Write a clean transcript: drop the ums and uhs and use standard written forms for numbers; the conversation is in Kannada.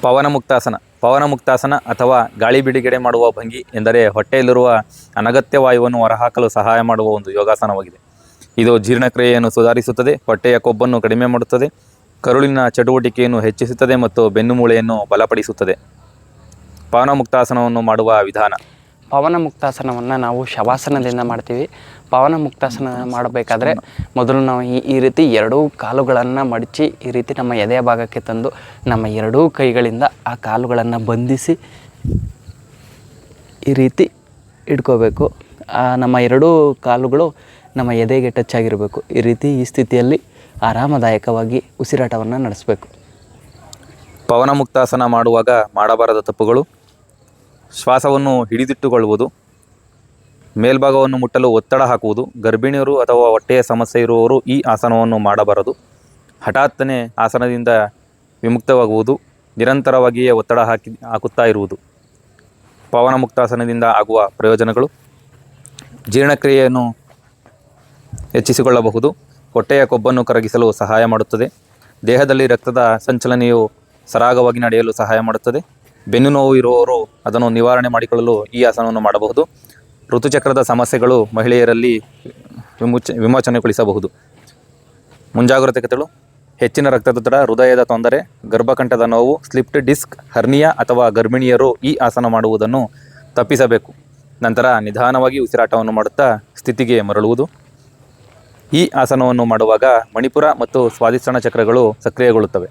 ಪವನಮುಕ್ತಾಸನ. ಪವನಮುಕ್ತಾಸನ ಅಥವಾ ಗಾಳಿ ಬಿಡುಗಡೆ ಮಾಡುವ ಭಂಗಿ ಎಂದರೆ ಹೊಟ್ಟೆಯಲ್ಲಿರುವ ಅನಗತ್ಯ ವಾಯುವನ್ನು ಹೊರಹಾಕಲು ಸಹಾಯ ಮಾಡುವ ಒಂದು ಯೋಗಾಸನವಾಗಿದೆ. ಇದು ಜೀರ್ಣಕ್ರಿಯೆಯನ್ನು ಸುಧಾರಿಸುತ್ತದೆ, ಹೊಟ್ಟೆಯ ಕೊಬ್ಬನ್ನು ಕಡಿಮೆ ಮಾಡುತ್ತದೆ, ಕರುಳಿನ ಚಟುವಟಿಕೆಯನ್ನು ಹೆಚ್ಚಿಸುತ್ತದೆ ಮತ್ತು ಬೆನ್ನುಮೂಳೆಯನ್ನು ಬಲಪಡಿಸುತ್ತದೆ. ಪವನಮುಕ್ತಾಸನವನ್ನು ಮಾಡುವ ವಿಧಾನ. ಪವನಮುಕ್ತಾಸನವನ್ನು ನಾವು ಶವಾಸನದಿಂದ ಮಾಡ್ತೀವಿ. ಪವನಮುಕ್ತಾಸನ ಮಾಡಬೇಕಾದ್ರೆ ಮೊದಲು ನಾವು ಈ ರೀತಿ ಎರಡೂ ಕಾಲುಗಳನ್ನು ಮಡಚಿ ಈ ರೀತಿ ನಮ್ಮ ಎದೆಯ ಭಾಗಕ್ಕೆ ತಂದು ನಮ್ಮ ಎರಡೂ ಕೈಗಳಿಂದ ಆ ಕಾಲುಗಳನ್ನು ಬಂಧಿಸಿ ಈ ರೀತಿ ಇಟ್ಕೋಬೇಕು. ನಮ್ಮ ಎರಡೂ ಕಾಲುಗಳು ನಮ್ಮ ಎದೆಗೆ ಟಚ್ ಆಗಿರಬೇಕು. ಈ ಸ್ಥಿತಿಯಲ್ಲಿ ಆರಾಮದಾಯಕವಾಗಿ ಉಸಿರಾಟವನ್ನು ನಡೆಸಬೇಕು. ಪವನಮುಕ್ತಾಸನ ಮಾಡುವಾಗ ಮಾಡಬಾರದ ತಪ್ಪುಗಳು: ಶ್ವಾಸವನ್ನು ಹಿಡಿದಿಟ್ಟುಕೊಳ್ಳುವುದು, ಮೇಲ್ಭಾಗವನ್ನು ಮುಟ್ಟಲು ಒತ್ತಡ ಹಾಕುವುದು. ಗರ್ಭಿಣಿಯರು ಅಥವಾ ಹೊಟ್ಟೆಯ ಸಮಸ್ಯೆ ಇರುವವರು ಈ ಆಸನವನ್ನು ಮಾಡಬಾರದು. ಹಠಾತ್ತನೆ ಆಸನದಿಂದ ವಿಮುಕ್ತವಾಗುವುದು, ನಿರಂತರವಾಗಿಯೇ ಒತ್ತಡ ಹಾಕುತ್ತಾ ಇರುವುದು. ಪವನಮುಕ್ತಾಸನದಿಂದ ಆಗುವ ಪ್ರಯೋಜನಗಳು: ಜೀರ್ಣಕ್ರಿಯೆಯನ್ನು ಹೆಚ್ಚಿಸಿಕೊಳ್ಳಬಹುದು, ಹೊಟ್ಟೆಯ ಕೊಬ್ಬನ್ನು ಕರಗಿಸಲು ಸಹಾಯ ಮಾಡುತ್ತದೆ, ದೇಹದಲ್ಲಿ ರಕ್ತದ ಸಂಚಲನೆಯು ಸರಾಗವಾಗಿ ನಡೆಯಲು ಸಹಾಯ ಮಾಡುತ್ತದೆ. ಬೆನ್ನು ನೋವು ಇರುವವರು ಅದನ್ನು ನಿವಾರಣೆ ಮಾಡಿಕೊಳ್ಳಲು ಈ ಆಸನವನ್ನು ಮಾಡಬಹುದು. ಋತುಚಕ್ರದ ಸಮಸ್ಯೆಗಳು ಮಹಿಳೆಯರಲ್ಲಿ ವಿಮೋಚನೆಗೊಳಿಸಬಹುದು. ಮುಂಜಾಗ್ರತೆಗಳು: ಹೆಚ್ಚಿನ ರಕ್ತದೊತ್ತಡ, ಹೃದಯದ ತೊಂದರೆ, ಗರ್ಭಕಂಠದ ನೋವು, ಸ್ಲಿಪ್ಡ್ ಡಿಸ್ಕ್, ಹರ್ನಿಯಾ ಅಥವಾ ಗರ್ಭಿಣಿಯರು ಈ ಆಸನ ಮಾಡುವುದನ್ನು ತಪ್ಪಿಸಬೇಕು. ನಂತರ ನಿಧಾನವಾಗಿ ಉಸಿರಾಟವನ್ನು ಮಾಡುತ್ತಾ ಸ್ಥಿತಿಗೆ ಮರಳುವುದು. ಈ ಆಸನವನ್ನು ಮಾಡುವಾಗ ಮಣಿಪುರ ಮತ್ತು ಸ್ವಾದಿಷ್ಟಾನ ಚಕ್ರಗಳು ಸಕ್ರಿಯಗೊಳ್ಳುತ್ತವೆ.